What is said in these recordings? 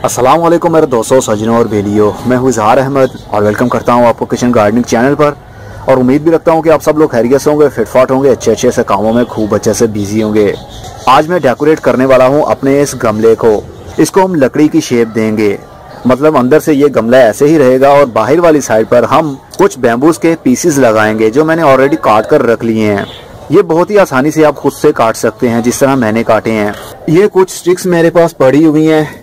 अस्सलाम वालेकुम मेरे दोस्तों, सज्जनों और बेलियों। मैं हूँ इजहार अहमद और वेलकम करता हूँ आपको किचन गार्डनिंग चैनल पर। और उम्मीद भी रखता हूँ कि आप सब लोग खैरियत से होंगे, फिटफाट होंगे, अच्छे से कामों में खूब अच्छे से बिजी होंगे। आज मैं डेकोरेट करने वाला हूँ अपने इस गमले को। इसको हम लकड़ी की शेप देंगे, मतलब अंदर से ये गमला ऐसे ही रहेगा और बाहर वाली साइड पर हम कुछ बैम्बूज के पीसेस लगाएंगे जो मैंने ऑलरेडी काट कर रख लिए हैं। ये बहुत ही आसानी से आप खुद से काट सकते हैं जिस तरह मैंने काटे हैं। ये कुछ स्टिक्स मेरे पास पड़ी हुई हैं,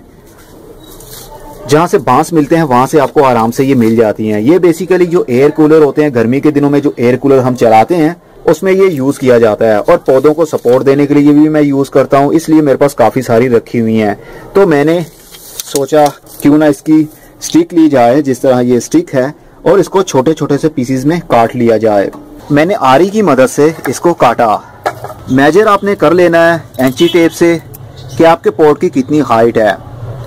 जहाँ से बांस मिलते हैं वहां से आपको आराम से ये मिल जाती हैं। ये बेसिकली जो एयर कूलर होते हैं, गर्मी के दिनों में जो एयर कूलर हम चलाते हैं उसमें ये यूज किया जाता है। और पौधों को सपोर्ट देने के लिए भी मैं यूज करता हूँ, इसलिए मेरे पास काफी सारी रखी हुई हैं। तो मैंने सोचा क्यों ना इसकी स्टिक ली जाए, जिस तरह ये स्टिक है, और इसको छोटे छोटे से पीसीज में काट लिया जाए। मैंने आरी की मदद से इसको काटा। मेजर आपने कर लेना है एंची टेप से कि आपके पॉट की कितनी हाइट है।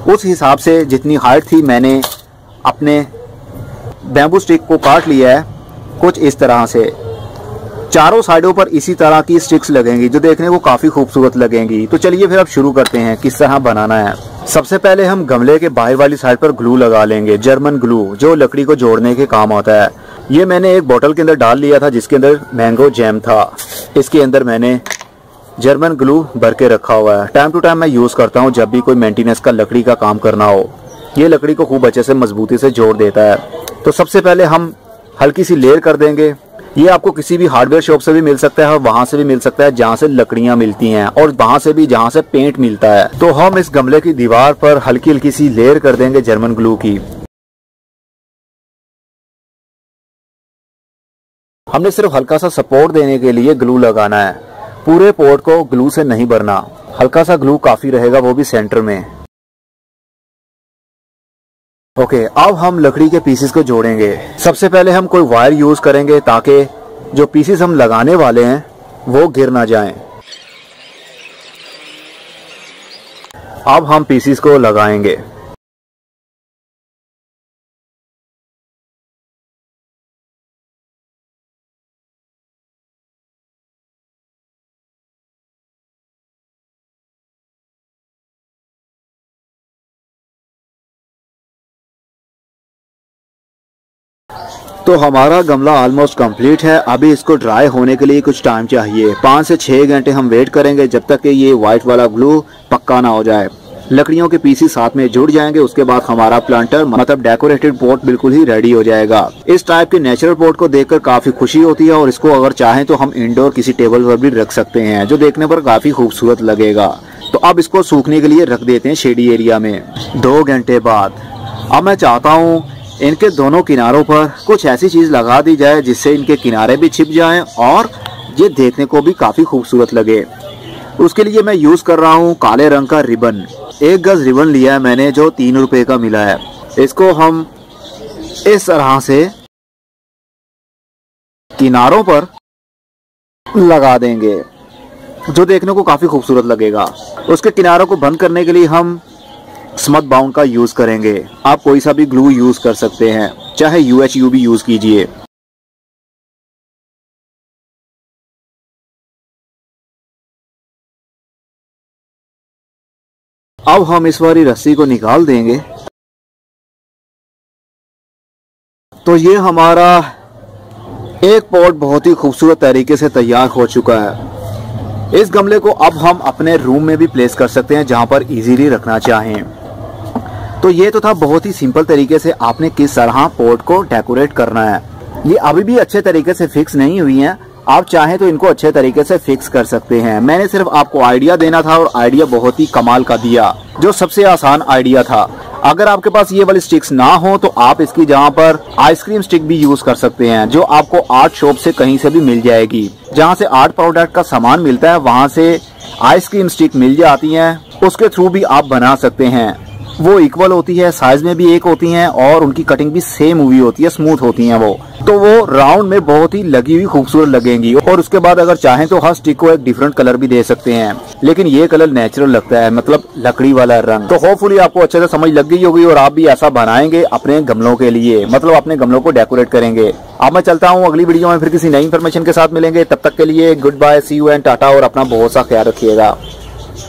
उस हिसाब से जितनी हाइट थी मैंने अपने बैम्बू स्टिक को काट लिया है कुछ इस तरह से। चारों साइडों पर इसी तरह की स्टिक्स लगेंगी जो देखने को काफी खूबसूरत लगेंगी। तो चलिए फिर अब शुरू करते हैं किस तरह बनाना है। सबसे पहले हम गमले के बाहर वाली साइड पर ग्लू लगा लेंगे, जर्मन ग्लू, जो लकड़ी को जोड़ने के काम आता है। ये मैंने एक बोतल के अंदर डाल लिया था जिसके अंदर मैंगो जैम था। इसके अंदर मैंने जर्मन ग्लू भर के रखा हुआ है। टाइम टू टाइम मैं यूज करता हूँ जब भी कोई मेंटेनेंस का लकड़ी का काम करना हो। ये लकड़ी को खूब अच्छे से मजबूती से जोड़ देता है। तो सबसे पहले हम हल्की सी लेयर कर देंगे। ये आपको किसी भी हार्डवेयर शॉप से भी मिल सकता है और वहां से भी मिल सकता है जहां से लकड़ियां मिलती हैं, और वहां से भी जहां से पेंट मिलता है। तो हम इस गमले की दीवार पर हल्की हल्की सी लेयर कर देंगे जर्मन ग्लू की। हमने सिर्फ हल्का सा सपोर्ट देने के लिए ग्लू लगाना है, पूरे पॉट को ग्लू से नहीं भरना। हल्का सा ग्लू काफी रहेगा, वो भी सेंटर में। ओके, अब हम लकड़ी के पीसेस को जोड़ेंगे। सबसे पहले हम कोई वायर यूज करेंगे ताकि जो पीसेस हम लगाने वाले हैं वो गिर ना जाएं। अब हम पीसेस को लगाएंगे। तो हमारा गमला ऑलमोस्ट कंप्लीट है। अभी इसको ड्राई होने के लिए कुछ टाइम चाहिए। 5 से 6 घंटे हम वेट करेंगे जब तक कि ये व्हाइट वाला ग्लू पक्का ना हो जाए, लकड़ियों के पीसेस साथ में जुड़ जाएंगे। उसके बाद हमारा प्लांटर मतलब डेकोरेटेड पॉट बिल्कुल ही रेडी हो जाएगा। इस टाइप के नेचुरल पॉट को देखकर काफी खुशी होती है और इसको अगर चाहें तो हम इंडोर किसी टेबल पर भी रख सकते हैं जो देखने पर काफी खूबसूरत लगेगा। तो अब इसको सूखने के लिए रख देते हैं शेडी एरिया में। 2 घंटे बाद अब मैं चाहता हूँ इनके दोनों किनारों पर कुछ ऐसी चीज लगा दी जाए जिससे इनके किनारे भी छिप जाएं और ये देखने को भी काफी खूबसूरत लगे। उसके लिए मैं यूज कर रहा हूँ काले रंग का रिबन। 1 गज रिबन लिया है मैंने जो 3 रुपए का मिला है। इसको हम इस तरह से किनारों पर लगा देंगे जो देखने को काफी खूबसूरत लगेगा। उसके किनारों को बंद करने के लिए हम स्मथ बाउंड का यूज करेंगे। आप कोई सा भी ग्लू यूज कर सकते हैं, चाहे UHU भी यूज कीजिए। अब हम इस वाली रस्सी को निकाल देंगे। तो ये हमारा एक पॉट बहुत ही खूबसूरत तरीके से तैयार हो चुका है। इस गमले को अब हम अपने रूम में भी प्लेस कर सकते हैं जहां पर इजीली रखना चाहें। तो ये तो था बहुत ही सिंपल तरीके से आपने किस तरह पॉट को डेकोरेट करना है। ये अभी भी अच्छे तरीके से फिक्स नहीं हुई हैं, आप चाहें तो इनको अच्छे तरीके से फिक्स कर सकते हैं। मैंने सिर्फ आपको आइडिया देना था और आइडिया बहुत ही कमाल का दिया, जो सबसे आसान आइडिया था। अगर आपके पास ये वाली स्टिक्स ना हो तो आप इसकी जगह पर आइसक्रीम स्टिक भी यूज कर सकते हैं जो आपको आर्ट शॉप से कहीं से भी मिल जाएगी। जहाँ से आर्ट प्रोडक्ट का सामान मिलता है वहां से आइसक्रीम स्टिक मिल जाती है, उसके थ्रू भी आप बना सकते हैं। वो इक्वल होती है, साइज में भी एक होती हैं और उनकी कटिंग भी सेम हुई होती है, स्मूथ होती हैं वो। तो वो राउंड में बहुत ही लगी हुई खूबसूरत लगेंगी। और उसके बाद अगर चाहें तो हर स्टिक को एक डिफरेंट कलर भी दे सकते हैं, लेकिन ये कलर नेचुरल लगता है, मतलब लकड़ी वाला रंग। तो होपफुली आपको अच्छे से समझ लग गई होगी और आप भी ऐसा बनाएंगे अपने गमलों के लिए, मतलब अपने गमलों को डेकोरेट करेंगे। अब मैं चलता हूँ, अगली वीडियो में फिर किसी नई इन्फॉर्मेशन के साथ मिलेंगे। तब तक के लिए good bye, see you and tata, और अपना बहुत सा ख्याल रखिएगा।